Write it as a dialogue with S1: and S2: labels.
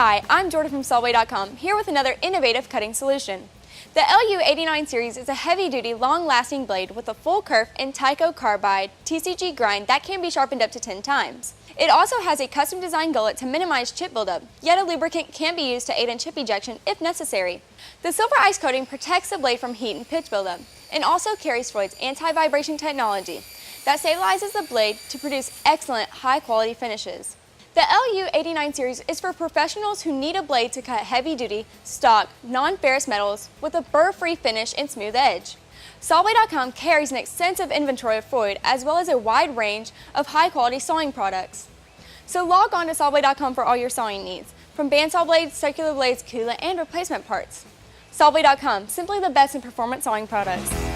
S1: Hi, I'm Jordan from Sawblade.com, here with another innovative cutting solution. The LU89 series is a heavy-duty, long-lasting blade with a full kerf and TiCo carbide TCG grind that can be sharpened up to 10 times. It also has a custom-designed gullet to minimize chip buildup, yet a lubricant can be used to aid in chip ejection if necessary. The silver ice coating protects the blade from heat and pitch buildup, and also carries Freud's anti-vibration technology that stabilizes the blade to produce excellent, high-quality finishes. The LU89 series is for professionals who need a blade to cut heavy-duty, stock, non-ferrous metals with a burr-free finish and smooth edge. Sawblade.com carries an extensive inventory of Freud as well as a wide range of high-quality sawing products. So log on to Sawblade.com for all your sawing needs, from bandsaw blades, circular blades, coolant, and replacement parts. Sawblade.com, simply the best in performance sawing products.